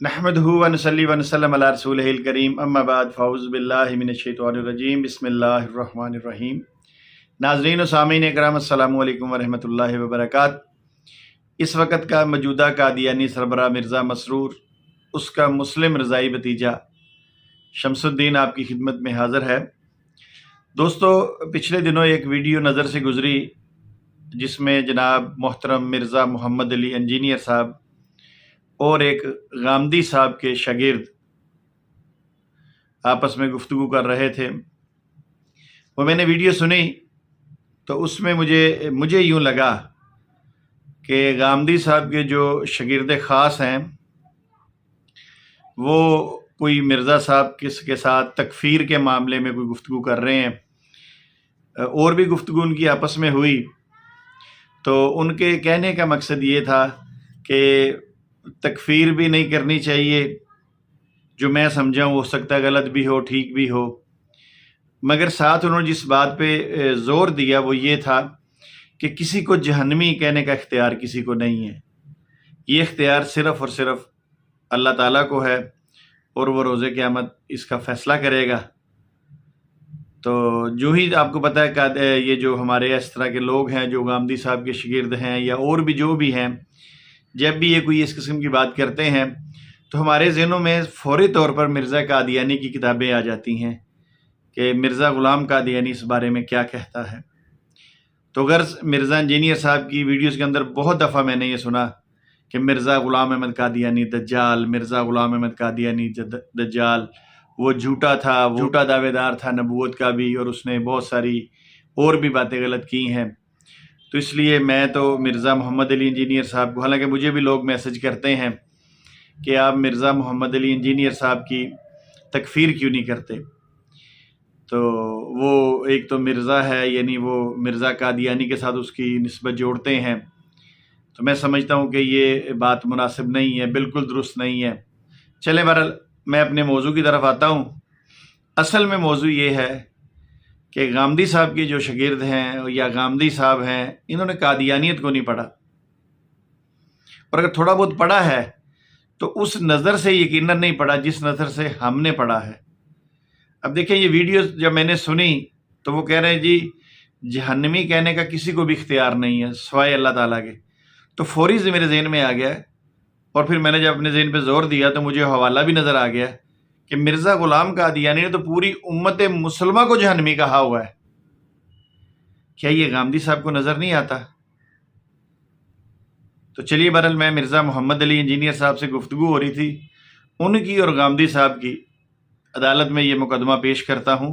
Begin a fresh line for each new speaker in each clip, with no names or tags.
नहमदुहु व नसल्ली व नसल्लम अला रसूलिहिल करीम अम्मा बाद फ़ाउज़ु बिल्लाहि मिनश्शैतानिर रजीम बिस्मिल्लाहिर रहमानिर रहीम। नाज़रीन व सामीन इकराम अस्सलामु अलैकुम व रहमतुल्लाहि व बरकात। इस वक्त का मौजूदा कादियानी सरबराह मिर्ज़ा मसरूर, उसका मुस्लिम रज़ाई भतीजा शमसुद्दीन आपकी खिदमत में हाज़िर है। दोस्तों, पिछले दिनों एक वीडियो नज़र से गुज़री जिसमें जनाब मोहतरम मिर्ज़ा मोहम्मद अली इंजीनियर साहब और एक गामदी साहब के शागिर्द आपस में गुफ्तगू कर रहे थे। वो मैंने वीडियो सुनी तो उसमें मुझे यूँ लगा कि गामदी साहब के जो शागिर्द ख़ास हैं वो कोई मिर्ज़ा साहब के साथ तकफ़ीर के मामले में कोई गुफ्तगू कर रहे हैं। और भी गुफ्तगू उनकी आपस में हुई तो उनके कहने का मकसद ये था कि तकफ़ीर भी नहीं करनी चाहिए, जो मैं समझा हो सकता है गलत भी हो ठीक भी हो, मगर साथ उन्होंने जिस बात पे ज़ोर दिया वो ये था कि किसी को जहन्नमी कहने का इख्तियार किसी को नहीं है। ये इख्तियार सिर्फ़ और सिर्फ़ अल्लाह ताला को है और वो रोज़े क़यामत इसका फ़ैसला करेगा। तो जो ही आपको पता है कि ये जो हमारे इस तरह के लोग हैं जो गामदी साहब के शागिर्द हैं या और भी जो भी हैं, जब भी ये कोई इस किस्म की बात करते हैं तो हमारे ज़हनों में फ़ौरी तौर पर मिर्ज़ा कादियानी की किताबें आ जाती हैं कि मिर्ज़ा ग़ुलाम कादियानी इस बारे में क्या कहता है। तो गर्ज़ मिर्ज़ा इंजीनियर साहब की वीडियोज़ के अंदर बहुत दफ़ा मैंने ये सुना कि मिर्ज़ा ग़ुलाम अहमद कादियानी दज्जाल, मिर्ज़ा ग़ुलाम अहमद कादियानी दज्जाल, वो झूठा था, वो झूठा दावेदार था नबूवत का भी, और उसने बहुत सारी और भी बातें गलत की हैं। तो इसलिए मैं तो मिर्ज़ा मोहम्मद अली इंजीनियर साहब को, हालांकि मुझे भी लोग मैसेज करते हैं कि आप मिर्ज़ा मोहम्मद अली इंजीनियर साहब की तकफ़ीर क्यों नहीं करते, तो वो एक तो मिर्ज़ा है, यानी वो मिर्ज़ा कादियानी के साथ उसकी निस्बत जोड़ते हैं। तो मैं समझता हूँ कि ये बात मुनासिब नहीं है, बिल्कुल दुरुस्त नहीं है। चलें, बहरहाल मैं अपने मौजू की तरफ आता हूँ। असल में मौजू ये है कि गामदी साहब के जो शागिर्द हैं या गामदी साहब हैं, इन्होंने कादियानियत को नहीं पढ़ा, और अगर थोड़ा बहुत पढ़ा है तो उस नज़र से यकीनन नहीं पढ़ा जिस नज़र से हमने पढ़ा है। अब देखें, ये वीडियो जब मैंने सुनी तो वो कह रहे हैं जी जहन्नमी कहने का किसी को भी इख्तियार नहीं है सिवाय अल्लाह ताला के। तो फौरी से मेरे जहन में आ गया, और फिर मैंने जब अपने जहन पे ज़ोर दिया तो मुझे हवाला भी नज़र आ गया कि मिर्ज़ा ग़ुलाम कादियानी ने तो पूरी उम्मत मुसलमा को जहन्नमी कहा हुआ है। क्या ये गामदी साहब को नज़र नहीं आता? तो चलिए, बहरहाल मैं मिर्ज़ा मोहम्मद अली इंजीनियर साहब से गुफ्तगू हो रही थी, उनकी और गामदी साहब की अदालत में ये मुकदमा पेश करता हूँ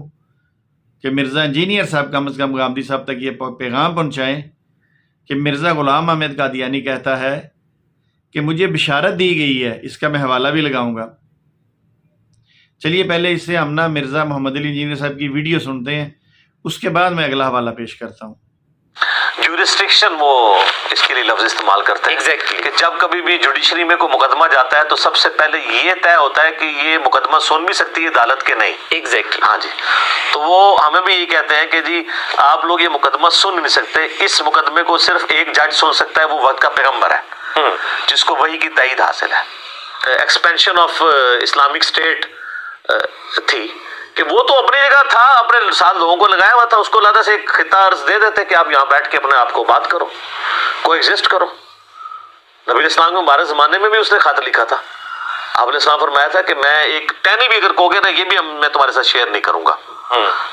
कि मिर्ज़ा इंजीनियर साहब कम से कम गामदी साहब तक ये पैगाम पहुँचाएँ कि मिर्ज़ा ग़ुलाम अहमद कादियानी कहता है कि मुझे बिशारत दी गई है। इसका मैं हवाला भी लगाऊंगा। चलिए, पहले इससे हम ना मिर्ज़ा मोहम्मद अली इंजीनियर साहब की वीडियो सुनते हैं, उसके बाद मैं अगला हवाला पेश करता हूँ।
ज्यूरिस्डिक्शन वो इसके लिए लफ्ज इस्तेमाल करते हैं एग्जैक्टली कि जब कभी भी जुडिशरी में कोई मुकदमा जाता है तो सबसे पहले ये तय होता है कि ये मुकदमा सुन भी सकती है अदालत के नहीं। एग्जैक्टली हाँ जी। तो वो हमें भी ये कहते हैं कि जी आप लोग ये मुकदमा सुन नहीं सकते, इस मुकदमे को सिर्फ एक जज सुन सकता है, वो वक्त का पैगम्बर है जिसको वही की तईद हासिल है। एक्सपेंशन ऑफ इस्लामिक स्टेट थी कि वो तो अपनी जगह था, अपने साथ लोगों को लगाया हुआ था, उसको लादा से एक खिता अर्ज दे देते कि आप यहाँ बैठ के अपने आप को बात करो, को एग्जिस्ट करो। नबी इस्लाम के मुबारक ज़माने में भी उसने खत लिखा था, आपने इस्लाम फरमाया था कि मैं एक टहनी भी अगर कहोगे ना ये भी मैं तुम्हारे साथ शेयर नहीं करूंगा।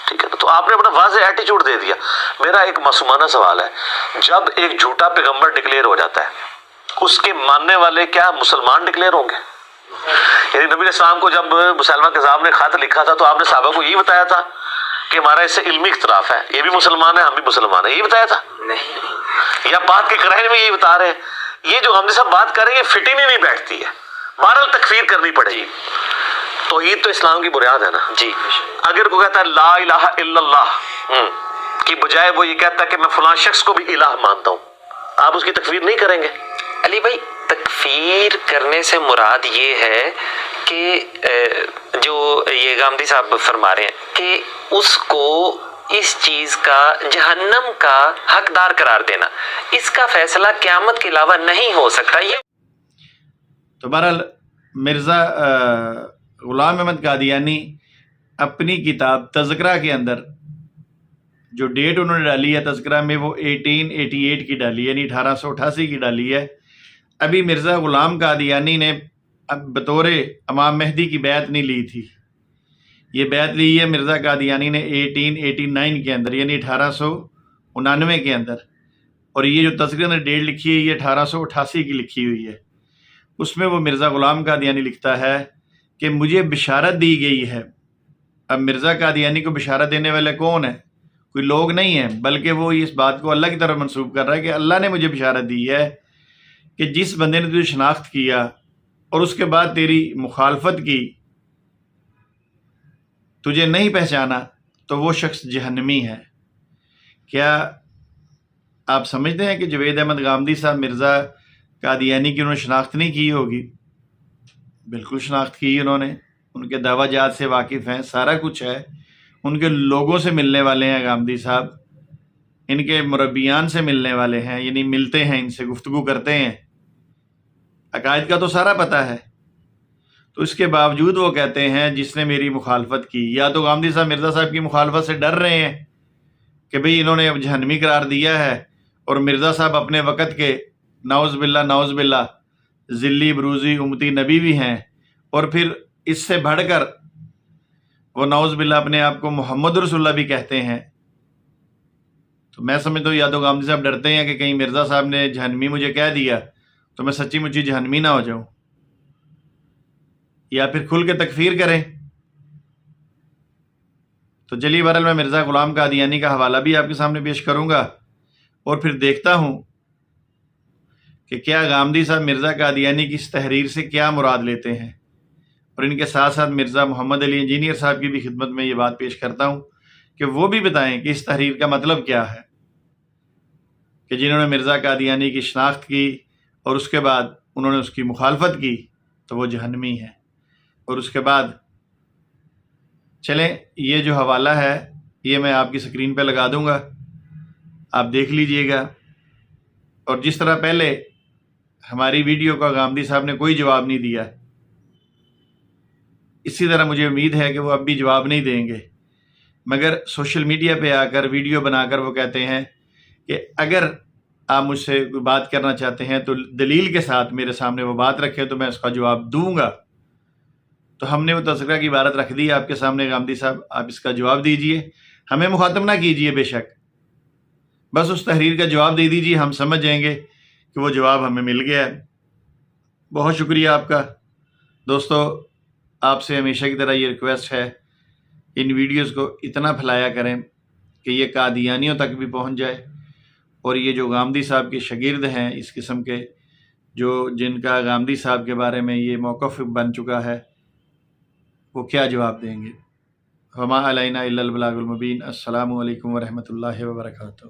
ठीक है ना, तो आपने अपना वाज़ेह एटीट्यूड दे दिया। मेरा एक मासूमाना सवाल है, जब एक झूठा पैगम्बर डिक्लेयर हो जाता है उसके मानने वाले क्या मुसलमान डिक्लेयर होंगे? यानी नबी इस्लाम को जब मुसलमा के साहब ने खत लिखा था तो आपने साहबा को यही बताया था कि हमारा इससे इल्मी इख्तिलाफ है, ये भी मुसलमान है हम भी मुसलमान है, यही बताया था? नहीं। या बात के कराए में यही बता रहे हैं? ये जो हम सब बात कर रहे हैं फिटिंग ही नहीं बैठती है, बहरहाल तकफीर करनी पड़ेगी। तौहीद तो इस्लाम की बुनियाद है ना जी। अगर कोई कहता है ला इलाहा इल्लल्लाह की बजाय वो ये कहता है कि मैं फलां शख्स को भी इलाह मानता हूँ, आप उसकी तकफीर नहीं करेंगे?
अली भाई, तकफीर करने से मुराद ये है कि जो ये गामदी साहब फरमा रहे हैं कि उसको इस चीज का जहन्नम का हकदार करार देना, इसका फैसला क़यामत के अलावा नहीं हो सकता। ये
तो बहरहाल مرزا غلام احمد قادیانی اپنی کتاب تذکرہ کے اندر جو ڈیٹ انہوں نے ڈالی ہے تذکرہ میں وہ 1888 کی ڈالی ہے، یعنی 1888 کی ڈالی ہے۔ ابھی مرزا غلام قادیانی نے بطور امام مہدی کی بیعت نہیں لی تھی، یہ بیعت لی ہے مرزا قادیانی نے 1889 کے اندر، یعنی 1899 کے اندر، اور یہ جو تذکرہ نے ڈیٹ لکھی ہے یہ 1888 کی لکھی ہوئی ہے۔ اس میں وہ مرزا غلام قادیانی لکھتا ہے کہ مجھے بشارت دی گئی ہے۔ اب مرزا قادیانی کو بشارت دینے والے کون ہیں؟ کوئی لوگ نہیں ہیں، بلکہ وہ اس بات کو اللہ کی طرف منسوب کر رہا ہے کہ اللہ نے مجھے بشارت دی ہے کہ جس بندے نے تجھے شناخت کیا اور اس کے بعد تیری مخالفت کی، تجھے نہیں پہچانا، تو وہ شخص جہنمی ہے۔ کیا آپ سمجھتے ہیں کہ جوید احمد غامدی صاحب مرزا قادیانی کی انہوں نے شناخت نہیں کی ہوگی؟ بالکل شناخت کی انہوں نے، ان کے دعویٰ جات سے واقف ہیں، سارا کچھ ہے، ان کے لوگوں سے ملنے والے ہیں غامدی صاحب، ان کے مربیان سے ملنے والے ہیں، یعنی ملتے ہیں، ان سے گفتگو کرتے ہیں، عقائد کا تو سارا پتہ ہے۔ تو اس کے باوجود وہ کہتے ہیں جس نے میری مخالفت کی، یا تو غامدی صاحب مرزا صاحب کی مخالفت سے ڈر رہے ہیں کہ بھئی انہوں نے اب جہنمی قرار دیا ہے، اور مرزا صاحب اپنے وقت کے نعوذ باللہ ذلی بروزی امتی نبی بھی ہیں، اور پھر اس سے بڑھ کر وہ نعوذ باللہ اپنے آپ کو محمد رسول اللہ بھی کہتے ہیں۔ تو میں سمجھتا ہوں یا تو غامدی صاحب ڈرتے ہیں کہ کہیں مرزا صاحب نے جہنمی مجھے کہہ دیا تو میں سچی مچی جہنمی نہ ہو جاؤں، یا پھر کھل کے تکفیر کریں۔ تو چلیے بہرحال میں مرزا غلام قادیانی کا حوالہ بھی آپ کے سامنے پیش کروں گا، اور پھر دیکھتا ہوں کہ کیا غامدی صاحب مرزا قادیانی کی اس تحریر سے کیا مراد لیتے ہیں، اور ان کے ساتھ ساتھ مرزا محمد علی انجینئر صاحب کی بھی خدمت میں یہ بات پیش کرتا ہوں کہ وہ بھی بتائیں کہ اس تحریر کا مطلب کیا ہے، کہ جنہوں نے مرزا قادیانی کی شناخت کی اور اس کے بعد انہوں نے اس کی مخالفت کی تو وہ جہنمی ہیں۔ اور اس کے بعد چلیں یہ جو حوالہ ہے یہ میں آپ کی سکرین پہ لگا دوں گا، آپ دیکھ لیجئے گا، اور جس طرح پہلے ہماری ویڈیو کا غامدی صاحب نے کوئی جواب نہیں دیا، اسی طرح مجھے امید ہے کہ وہ اب بھی جواب نہیں دیں گے، مگر سوشل میڈیا پہ آ کر ویڈیو بنا کر وہ کہتے ہیں کہ اگر آپ مجھ سے کوئی بات کرنا چاہتے ہیں تو دلیل کے ساتھ میرے سامنے وہ بات رکھیں تو میں اس کا جواب دوں گا۔ تو ہم نے وہ تذکرہ کی عبارت رکھ دی آپ کے سامنے، غامدی صاحب آپ اس کا جواب دیجئے، ہمیں مخاطب نہ کیجئے، بے شک بس اس تحریر کا جواب دے دیجئے، ہم سمجھ جائیں گے کہ وہ جواب ہمیں مل گیا ہے۔ بہت شکریہ آپ کا دوستو، آپ سے ہمیشہ کی طرح یہ ریکویسٹ ہے ان ویڈیوز کو اتنا پھیلایا کریں کہ یہ قادیانیوں تک بھی پہنچ جائے، اور یہ جو غامدی صاحب کے شاگرد ہیں اس قسم کے، جو جن کا غامدی صاحب کے بارے میں یہ موقف بن چکا ہے، وہ کیا جواب دیں گے۔ وما علینا الا البلاغ المبین۔ السلام علیکم ورحمۃ اللہ وبرکاتہ۔